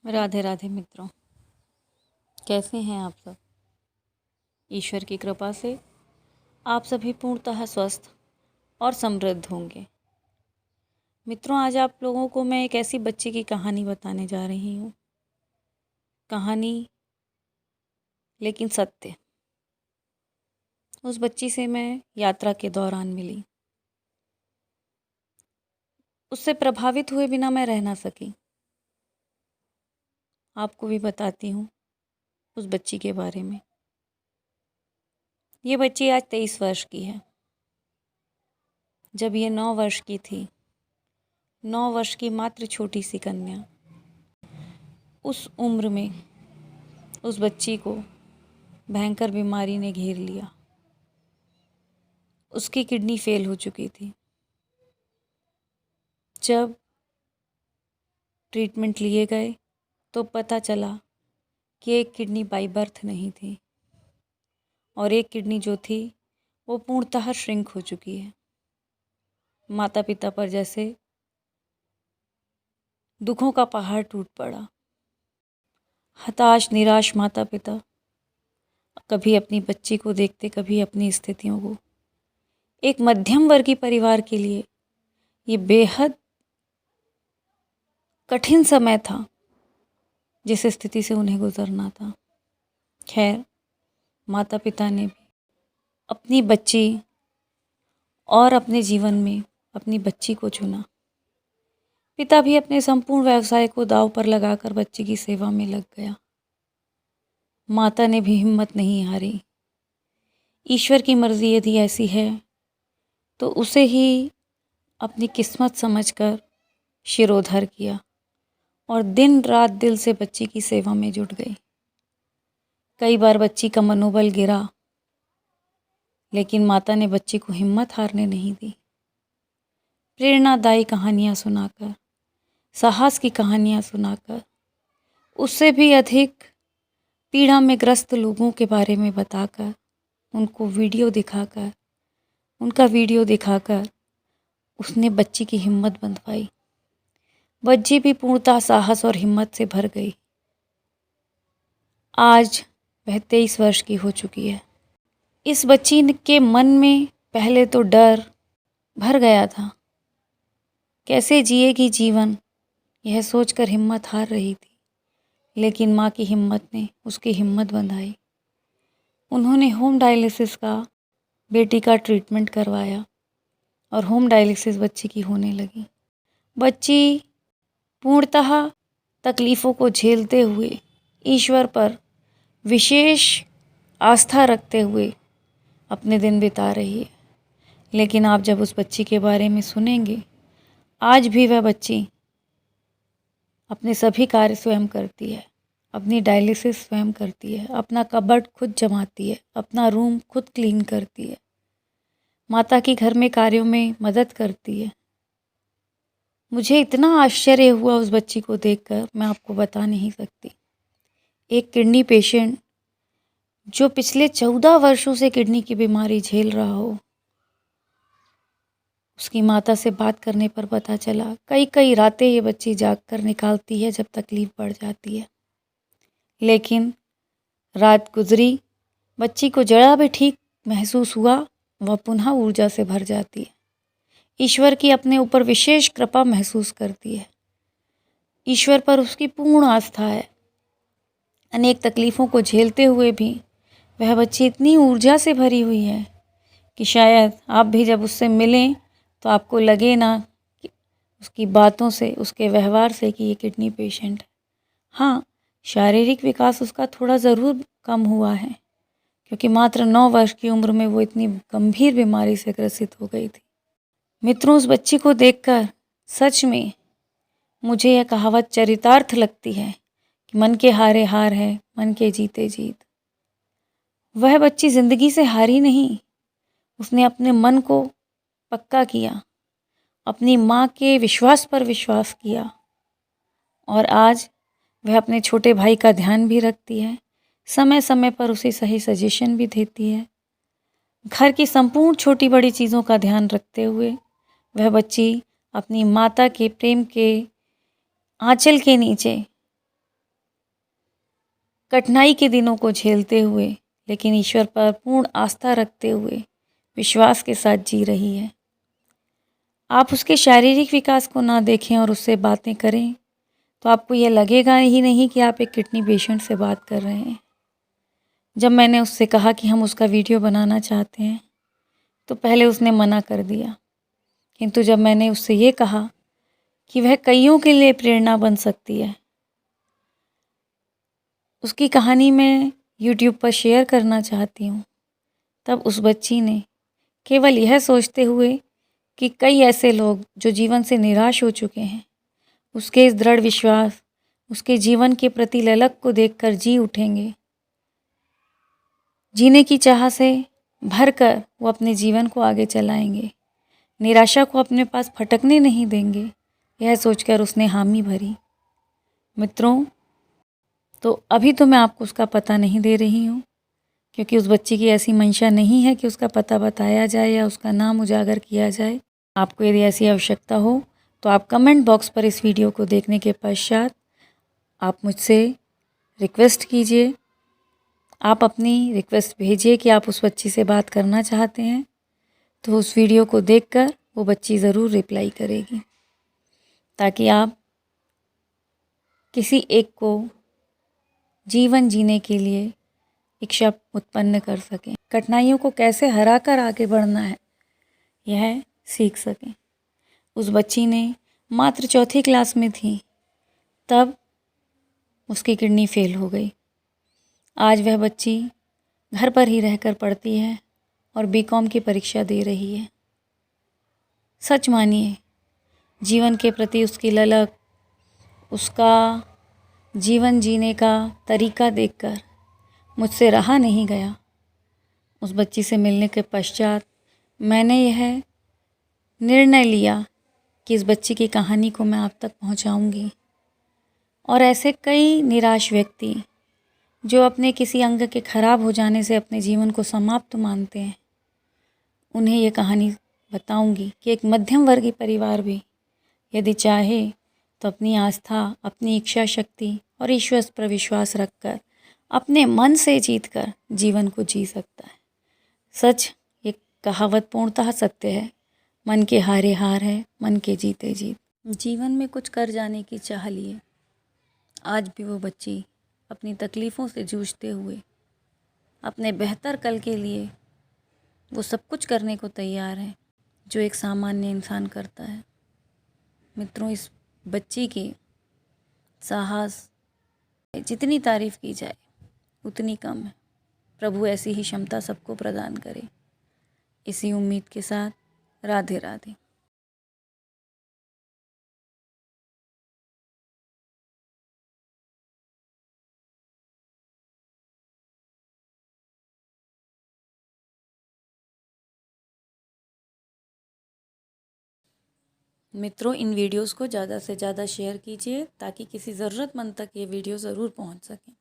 राधे राधे मित्रों, कैसे हैं आप सब। ईश्वर की कृपा से आप सभी पूर्णतः स्वस्थ और समृद्ध होंगे। मित्रों, आज आप लोगों को मैं एक ऐसी बच्ची की कहानी बताने जा रही हूँ। कहानी लेकिन सत्य। उस बच्ची से मैं यात्रा के दौरान मिली। उससे प्रभावित हुए बिना मैं रह ना सकी। आपको भी बताती हूँ उस बच्ची के बारे में। ये बच्ची आज 23 वर्ष की है। जब ये 9 वर्ष की थी, 9 वर्ष की मात्र छोटी सी कन्या, उस उम्र में उस बच्ची को भयंकर बीमारी ने घेर लिया। उसकी किडनी फेल हो चुकी थी। जब ट्रीटमेंट लिए गए तो पता चला कि एक किडनी बाई बर्थ नहीं थी और एक किडनी जो थी वो पूर्णतः श्रिंक हो चुकी है। माता पिता पर जैसे दुखों का पहाड़ टूट पड़ा। हताश निराश माता पिता कभी अपनी बच्ची को देखते, कभी अपनी स्थितियों को। एक मध्यम वर्गीय परिवार के लिए ये बेहद कठिन समय था जिस स्थिति से उन्हें गुजरना था। खैर, माता पिता ने भी अपनी बच्ची और अपने जीवन में अपनी बच्ची को चुना। पिता भी अपने संपूर्ण व्यवसाय को दांव पर लगाकर बच्ची की सेवा में लग गया। माता ने भी हिम्मत नहीं हारी। ईश्वर की मर्जी यदि ऐसी है तो उसे ही अपनी किस्मत समझकर शिरोधार्य किया और दिन रात दिल से बच्ची की सेवा में जुट गई। कई बार बच्ची का मनोबल गिरा, लेकिन माता ने बच्ची को हिम्मत हारने नहीं दी। प्रेरणादायी कहानियाँ सुनाकर, साहस की कहानियाँ सुनाकर, उससे भी अधिक पीड़ा में ग्रस्त लोगों के बारे में बताकर, उनको वीडियो दिखाकर, उनका वीडियो दिखाकर उसने बच्ची की हिम्मत बंधवाई। बच्ची भी पूर्णतः साहस और हिम्मत से भर गई। आज वह 23 वर्ष की हो चुकी है। इस बच्ची के मन में पहले तो डर भर गया था। कैसे जिएगी जीवन, यह सोचकर हिम्मत हार रही थी। लेकिन माँ की हिम्मत ने उसकी हिम्मत बंधाई। उन्होंने होम डायलिसिस का बेटी का ट्रीटमेंट करवाया और होम डायलिसिस बच्ची की होने लगी। बच्ची पूर्णतः तकलीफ़ों को झेलते हुए, ईश्वर पर विशेष आस्था रखते हुए अपने दिन बिता रही है। लेकिन आप जब उस बच्ची के बारे में सुनेंगे, आज भी वह बच्ची अपने सभी कार्य स्वयं करती है, अपनी डायलिसिस स्वयं करती है, अपना कबर्ड खुद जमाती है, अपना रूम खुद क्लीन करती है, माता की घर में कार्यों में मदद करती है। मुझे इतना आश्चर्य हुआ उस बच्ची को देखकर, मैं आपको बता नहीं सकती। एक किडनी पेशेंट जो पिछले 14 वर्षों से किडनी की बीमारी झेल रहा हो, उसकी माता से बात करने पर पता चला कई कई रातें ये बच्ची जाग कर निकालती है जब तकलीफ़ बढ़ जाती है। लेकिन रात गुजरी, बच्ची को जरा भी ठीक महसूस हुआ, वह पुनः ऊर्जा से भर जाती है। ईश्वर की अपने ऊपर विशेष कृपा महसूस करती है। ईश्वर पर उसकी पूर्ण आस्था है। अनेक तकलीफ़ों को झेलते हुए भी वह बच्ची इतनी ऊर्जा से भरी हुई है कि शायद आप भी जब उससे मिलें तो आपको लगे ना कि उसकी बातों से, उसके व्यवहार से कि ये किडनी पेशेंट है। हाँ, शारीरिक विकास उसका थोड़ा ज़रूर कम हुआ है, क्योंकि मात्र 9 वर्ष की उम्र में वो इतनी गंभीर बीमारी से ग्रसित हो गई थी। मित्रों, उस बच्ची को देखकर सच में मुझे यह कहावत चरितार्थ लगती है कि मन के हारे हार है, मन के जीते जीत। वह बच्ची ज़िंदगी से हारी नहीं, उसने अपने मन को पक्का किया, अपनी माँ के विश्वास पर विश्वास किया और आज वह अपने छोटे भाई का ध्यान भी रखती है, समय समय पर उसे सही सजेशन भी देती है। घर की संपूर्ण छोटी बड़ी चीज़ों का ध्यान रखते हुए वह बच्ची अपनी माता के प्रेम के आंचल के नीचे कठिनाई के दिनों को झेलते हुए, लेकिन ईश्वर पर पूर्ण आस्था रखते हुए विश्वास के साथ जी रही है। आप उसके शारीरिक विकास को ना देखें और उससे बातें करें तो आपको ये लगेगा ही नहीं कि आप एक किडनी पेशेंट से बात कर रहे हैं। जब मैंने उससे कहा कि हम उसका वीडियो बनाना चाहते हैं तो पहले उसने मना कर दिया, किंतु जब मैंने उससे ये कहा कि वह कईयों के लिए प्रेरणा बन सकती है, उसकी कहानी मैं यूट्यूब पर शेयर करना चाहती हूँ, तब उस बच्ची ने केवल यह सोचते हुए कि कई ऐसे लोग जो जीवन से निराश हो चुके हैं, उसके इस दृढ़ विश्वास, उसके जीवन के प्रति ललक को देखकर जी उठेंगे। जीने की चाह से भरकर वो अपने जीवन को आगे चलाएंगे, निराशा को अपने पास फटकने नहीं देंगे, यह सोचकर उसने हामी भरी। मित्रों, तो अभी तो मैं आपको उसका पता नहीं दे रही हूँ, क्योंकि उस बच्ची की ऐसी मंशा नहीं है कि उसका पता बताया जाए या उसका नाम उजागर किया जाए। आपको यदि ऐसी आवश्यकता हो तो आप कमेंट बॉक्स पर इस वीडियो को देखने के पश्चात आप मुझसे रिक्वेस्ट कीजिए, आप अपनी रिक्वेस्ट भेजिए कि आप उस बच्ची से बात करना चाहते हैं, तो उस वीडियो को देखकर वो बच्ची ज़रूर रिप्लाई करेगी, ताकि आप किसी एक को जीवन जीने के लिए इच्छा उत्पन्न कर सकें, कठिनाइयों को कैसे हराकर आगे बढ़ना है यह सीख सकें। उस बच्ची ने मात्र 4th क्लास में थी तब उसकी किडनी फेल हो गई। आज वह बच्ची घर पर ही रहकर पढ़ती है और बीकॉम की परीक्षा दे रही है। सच मानिए, जीवन के प्रति उसकी ललक, उसका जीवन जीने का तरीका देखकर मुझसे रहा नहीं गया। उस बच्ची से मिलने के पश्चात मैंने यह निर्णय लिया कि इस बच्ची की कहानी को मैं आप तक पहुंचाऊंगी, और ऐसे कई निराश व्यक्ति जो अपने किसी अंग के खराब हो जाने से अपने जीवन को समाप्त मानते हैं, उन्हें ये कहानी बताऊंगी कि एक मध्यम वर्गीय परिवार भी यदि चाहे तो अपनी आस्था, अपनी इच्छा शक्ति और ईश्वर पर विश्वास रखकर अपने मन से जीतकर जीवन को जी सकता है। सच, ये कहावत पूर्णतः सत्य है, मन के हारे हार है, मन के जीते जीत। जीवन में कुछ कर जाने की चाह लिए आज भी वो बच्ची अपनी तकलीफ़ों से जूझते हुए अपने बेहतर कल के लिए वो सब कुछ करने को तैयार है जो एक सामान्य इंसान करता है। मित्रों, इस बच्ची की साहस जितनी तारीफ़ की जाए उतनी कम है। प्रभु ऐसी ही क्षमता सबको प्रदान करे। इसी उम्मीद के साथ राधे राधे। मित्रों, इन वीडियोस को ज़्यादा से ज़्यादा शेयर कीजिए ताकि किसी ज़रूरतमंद तक ये वीडियो ज़रूर पहुंच सके।